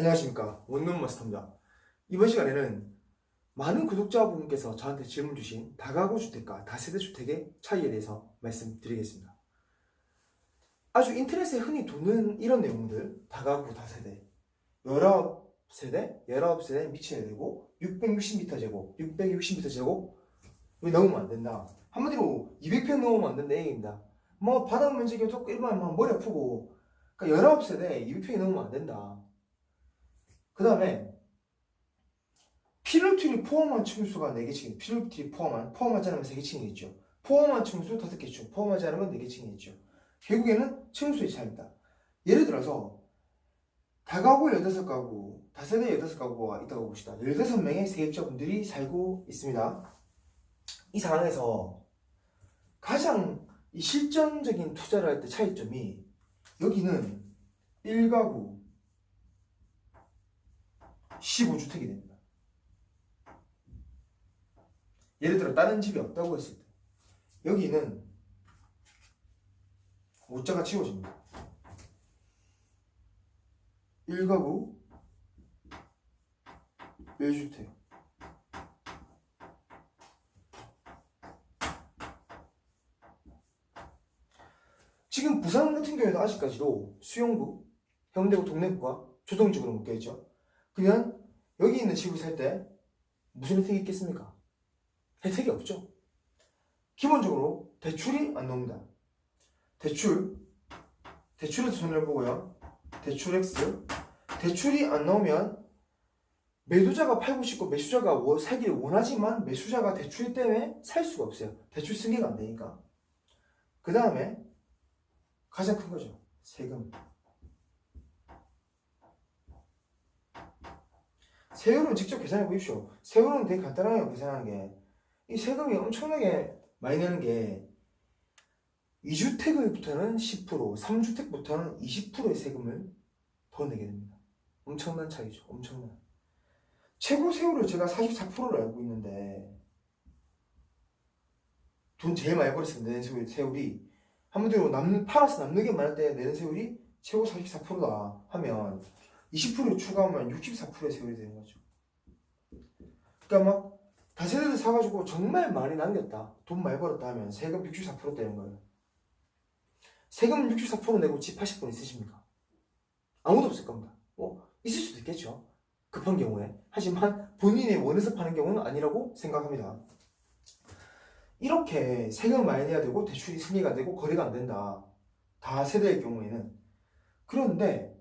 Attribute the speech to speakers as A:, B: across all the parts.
A: 안녕하십니까, 원룸 마스터입니다. 이번 시간에는 많은 구독자분께서 저한테 질문 주신 다가구 주택과 다세대 주택의 차이에 대해서 말씀드리겠습니다. 아주 인터넷에 흔히 도는 이런 내용들, 다가구 다세대, 19세대, 19세대 미쳐야 되고 660m 제곱, 660m 제곱 왜 넘으면 안 된다. 한마디로 200평 넘으면 안 된다 얘기입니다. 뭐 바닥 면적이 좁고 일반 머리 아프고, 그러니까 19세대 200평이 넘으면 안 된다. 그 다음에 필로티를 포함한 층수가 4개층, 필로티를 포함하지 않으면 3개층이겠죠. 포함한 층수 5개층, 포함하지 않으면 4개층이겠죠. 결국에는 층수의 차이입니다. 예를 들어서 다가구 15가구, 다세대 15가구가 있다고 봅시다. 15명의 세입자분들이 살고 있습니다. 이 상황에서 가장 실전적인 투자를 할 때 차이점이, 여기는 1가구 15주택이 됩니다. 예를 들어 다른 집이 없다고 했을 때 여기는 5자가 지워집니다. 1가구 1주택. 지금 부산 같은 경우에도 아직까지도 수용구, 형대구, 동래구가 조정적으로 묶여있죠. 그러면 여기 있는 집을 살 때 무슨 혜택이 있겠습니까? 혜택이 없죠. 기본적으로 대출이 안 나옵니다. 대출에서 손해를 보고요. 대출 X. 대출이 안 나오면 매도자가 팔고 싶고 매수자가 사기를 원하지만 매수자가 대출 때문에 살 수가 없어요. 대출 승계가 안 되니까. 그 다음에 가장 큰 거죠. 세금. 세율은 직접 계산해 보십시오. 세율은 되게 간단해요. 계산하는 게. 이 세금이 엄청나게 많이 내는 게 2주택부터는 10%, 3주택부터는 20%의 세금을 더 내게 됩니다. 엄청난 차이죠. 엄청난. 최고 세율을 제가 44%를 알고 있는데, 돈 제일 많이 벌었을 때 내는 세율이 한마디로 팔아서 남는 게 많을 때 내는 세율이 최고 44%다 하면 20%를 추가하면 64%의 세율이 되는 거죠. 그러니까 막 다세대를 사가지고 정말 많이 남겼다, 돈 많이 벌었다 하면 세금 64% 떼는 거예요. 세금 64% 내고 집 80분 있으십니까? 아무도 없을 겁니다. 있을 수도 있겠죠. 급한 경우에. 하지만 본인이 원해서 파는 경우는 아니라고 생각합니다. 이렇게 세금을 많이 내야 되고 대출이 승계가 안 되고 거래가 안 된다. 다세대의 경우에는. 그런데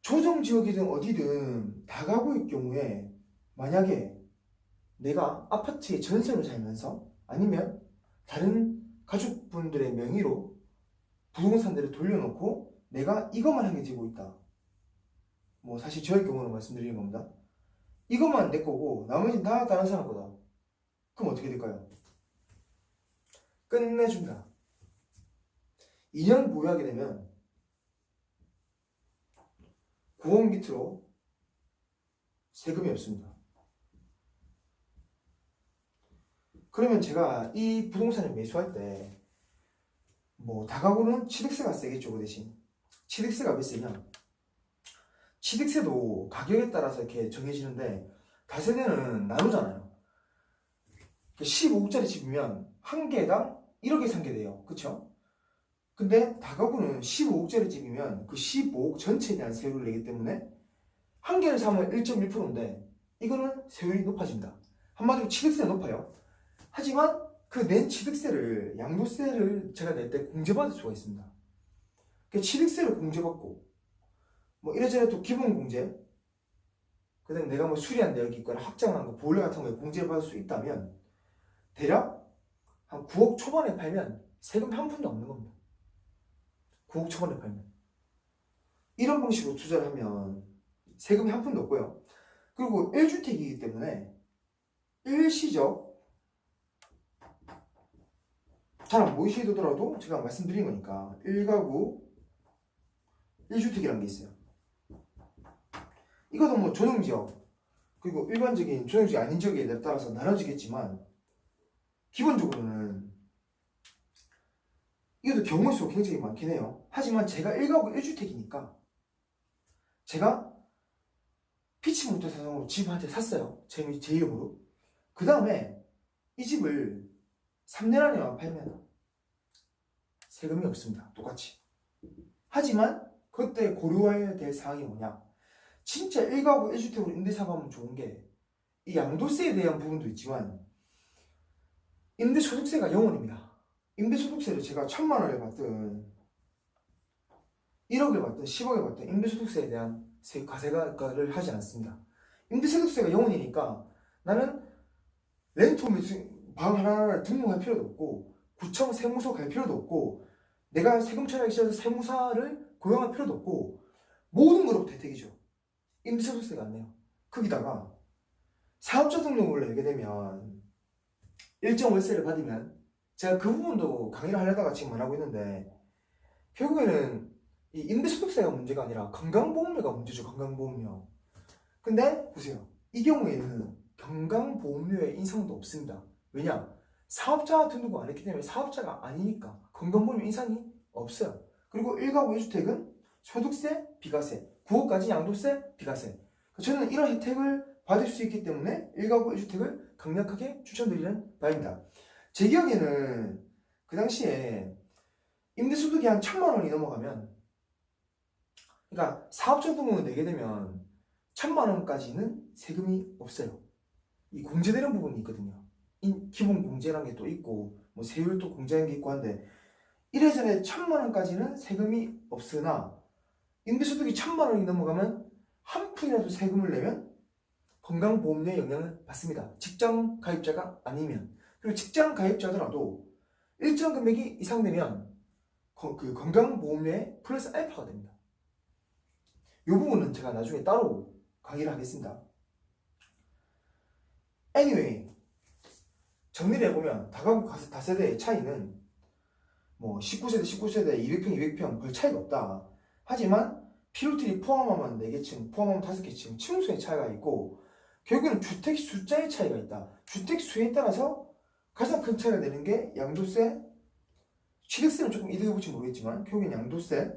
A: 조정지역이든 어디든 다가구의 경우에 만약에 내가 아파트에 전세로 살면서 아니면 다른 가족분들의 명의로 부동산들을 돌려놓고 내가 이것만 한 개 들고 있다. 뭐 사실 저의 경우는 말씀드리는 겁니다. 이것만 내 거고 나머지는 다 다른 사람 거다. 그럼 어떻게 될까요? 끝내준다. 2년 보유하게 되면 9억 밑으로 세금이 없습니다. 그러면 제가 이 부동산을 매수할 때 뭐 다가구는 취득세가 세겠죠. 그 대신 취득세가 몇 세냐, 취득세도 가격에 따라서 이렇게 정해지는데 다세대는 나누잖아요. 15억짜리 집이면 한 개당 1억에 산 게 돼요. 그쵸? 근데 다가구는 15억짜리 집이면 그 15억 전체에 대한 세율을 내기 때문에 한 개를 사면 1.1%인데 이거는 세율이 높아집니다. 한마디로 취득세가 높아요. 하지만 그 낸 취득세를, 양도세를 제가 낼 때 공제받을 수가 있습니다. 취득세를 공제받고 뭐 이래저래 또 기본공제, 그 다음에 내가 뭐 수리한 내역이 있거나 확장한 거, 보일러 같은 거에 공제를 받을 수 있다면 대략 한 9억 초반에 팔면 세금 한 푼도 없는 겁니다. 9억 초반에 팔면. 이런 방식으로 투자를 하면 세금이 한 푼도 없고요. 그리고 1주택이기 때문에 일시적, 잘 안 보이시더라도 제가 말씀드린 거니까 1가구 1주택이라는 게 있어요. 이것도 뭐 조정지역, 그리고 일반적인 조정지역 아닌 지역에 따라서 나눠지겠지만 기본적으로는 이것도 경우 수가 굉장히 많긴 해요. 하지만 제가 1가구 1주택이니까 제가 피치 못할 사정으로 집 한 채 샀어요. 제 이름으로. 그 다음에 이 집을 3년 안에 팔면 세금이 없습니다. 똑같이. 하지만 그때 고려해야 될 사항이 뭐냐? 진짜 1가구 1주택으로 임대사고 하면 좋은 게 이 양도세에 대한 부분도 있지만 임대소득세가 0원입니다. 임대소득세를 제가 1,000만 원을 받든 1억을 받든 10억을 받든 임대소득세에 대한 과세를 하지 않습니다. 임대소득세가 0원이니까 나는 렌트홈 방 하나를 등록할 필요도 없고 구청 세무서 갈 필요도 없고 내가 세금 처리하기 싫어서 세무사를 고용할 필요도 없고 모든 것으로부터 혜택이죠. 임대소득세가 안 내요. 거기다가 사업자 등록을 내게 되면 일정 월세를 받으면 제가 그 부분도 강의를 하려다가 지금 안 하고 있는데 결국에는 이 임대소득세가 문제가 아니라 건강보험료가 문제죠. 건강보험료. 근데 보세요. 이 경우에는 건강보험료의 인상도 없습니다. 왜냐? 사업자 등록을 안 했기 때문에 사업자가 아니니까 건강보험료 인상이 없어요. 그리고 1가구 1주택은 소득세, 비과세, 9억까지 양도세, 비과세. 저는 이런 혜택을 받을 수 있기 때문에 1가구 1주택을 강력하게 추천드리는 바입니다. 제 기억에는 그 당시에 임대소득이 한 1,000만 원이 넘어가면, 그러니까 사업자 등록을 내게 되면 1,000만 원까지는 세금이 없어요. 이 공제되는 부분이 있거든요. 기본 공제라는 게 또 있고 뭐 세율도 공제하는 게 있고 한데 이래저래 1,000만 원까지는 세금이 없으나 임대소득이 1,000만 원이 넘어가면 한 푼이라도 세금을 내면 건강보험료의 영향을 받습니다. 직장 가입자가 아니면. 그리고 직장 가입자더라도 일정 금액이 이상 되면 그 건강보험료에 플러스 알파가 됩니다. 이 부분은 제가 나중에 따로 강의를 하겠습니다. Anyway, 정리를 해보면 다가구 다세대의 차이는 뭐 19세대, 200평, 200평 별 차이가 없다. 하지만 필로티를 포함하면 4개층, 포함하면 5개층, 층수의 차이가 있고 결국에는 주택 숫자의 차이가 있다. 주택 수에 따라서 가장 큰 차이가 되는 게 양도세, 취득세는 조금 이득을 볼지 모르겠지만 결국엔 양도세,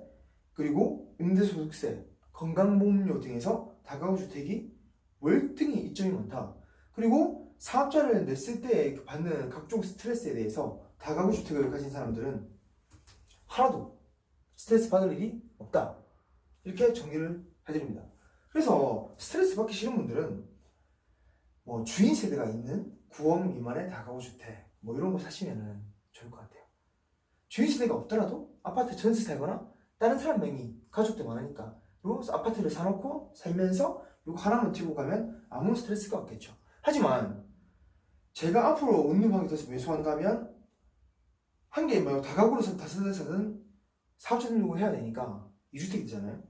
A: 그리고 임대소득세, 건강보험료 등에서 다가구 주택이 월등히 이점이 많다. 그리고 사업자를 냈을 때 받는 각종 스트레스에 대해서 다가구 주택을 가진 사람들은 하나도 스트레스 받을 일이 없다. 이렇게 정리를 해드립니다. 그래서 스트레스 받기 싫은 분들은 뭐 주인 세대가 있는 9억 미만의 다가구 주택 뭐 이런 거 사시면은 좋을 것 같아요. 주인 세대가 없더라도 아파트 전세 살거나 다른 사람 명의 가족들 많으니까 요 아파트를 사놓고 살면서 이거 하나만 들고 가면 아무 스트레스가 없겠죠. 하지만 제가 앞으로 운동하게 돼서 매수한다면 한 개 말고 다가구로 다세대에서는 사업자 등록을 해야 되니까 2주택이 되잖아요.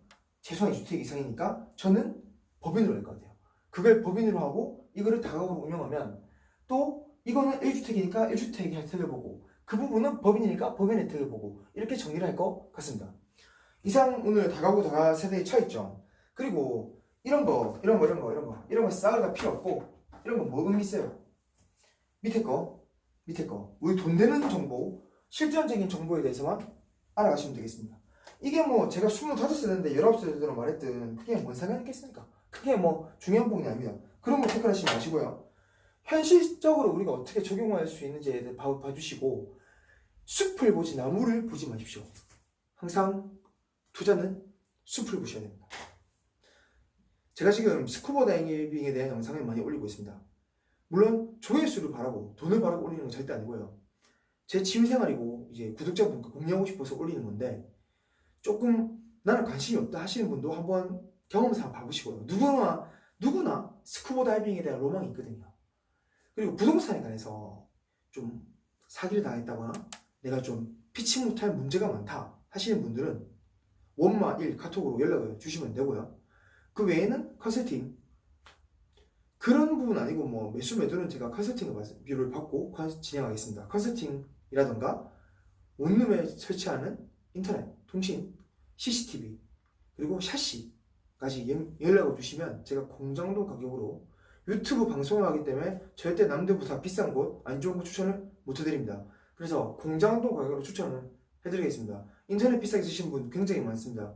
A: 최소한 2주택 이상이니까 저는 법인으로 할 것 같아요. 그걸 법인으로 하고 이거를 다가구로 운영하면 또 이거는 1주택이니까 1주택의 혜택을 보고 그 부분은 법인이니까 법인의 혜택을 보고 이렇게 정리를 할 것 같습니다. 이상 오늘 다가구 다세대의 차이점, 그리고 이런 거 쌓을 필요 없고 이런 거 뭐 의미 있어요? 밑에 거 우리 돈 되는 정보, 실전적인 정보에 대해서만 알아가시면 되겠습니다. 이게 뭐 제가 25세인데 19세들은 말했든 그게 뭔 상관이 있겠습니까? 그게 뭐 중요한 부분이 아닙니다. 그런 거 체크하시지 마시고요. 현실적으로 우리가 어떻게 적용할 수 있는지에 대해 봐주시고 숲을 보지 나무를 보지 마십시오. 항상 투자는 숲을 보셔야 됩니다. 제가 지금 스쿠버 다이빙에 대한 영상을 많이 올리고 있습니다. 물론 조회수를 바라고 돈을 바라고 올리는 건 절대 아니고요. 제 취미생활이고 이제 구독자분께 공유하고 싶어서 올리는 건데 조금 나는 관심이 없다 하시는 분도 한번 경험상 봐보시고요. 누구나 스쿠버 다이빙에 대한 로망이 있거든요. 그리고 부동산에 관해서 좀 사기를 당했다거나 내가 좀 피치 못할 문제가 많다 하시는 분들은 원마 1 카톡으로 연락을 주시면 되고요. 그 외에는 컨설팅, 그런 부분 아니고 뭐 매수 매도는 제가 컨설팅을 받고 진행하겠습니다. 컨설팅이라던가 원룸에 설치하는 인터넷, 통신, CCTV 그리고 샤시까지 연락을 주시면 제가 공정도 가격으로 유튜브 방송을 하기 때문에 절대 남들보다 비싼 곳, 안 좋은 곳 추천을 못 해드립니다. 그래서 공정도 가격으로 추천을 해드리겠습니다. 인터넷 비싸게 쓰시는 분 굉장히 많습니다.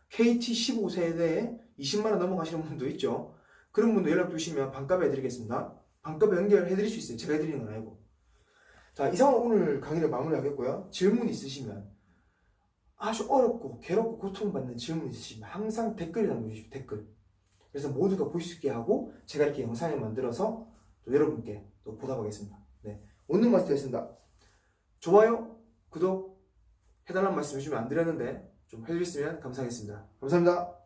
A: KT 15세대에 20만원 넘어가시는 분도 있죠. 그런 분도 연락 주시면 반값에 해드리겠습니다. 반값에 연결해드릴 수 있어요. 제가 해드리는 건 아니고. 자, 이상 오늘 강의를 마무리하겠고요. 질문 있으시면 아주 어렵고 괴롭고 고통받는 질문 있으시면 항상 댓글에 남겨주십시오. 댓글. 그래서 모두가 볼 수 있게 하고 제가 이렇게 영상을 만들어서 또 여러분께 또 보답하겠습니다. 네, 오늘 마스터였습니다. 좋아요, 구독 해달라는 말씀 해주면 안 드렸는데 좀 해주셨으면 감사하겠습니다. 감사합니다.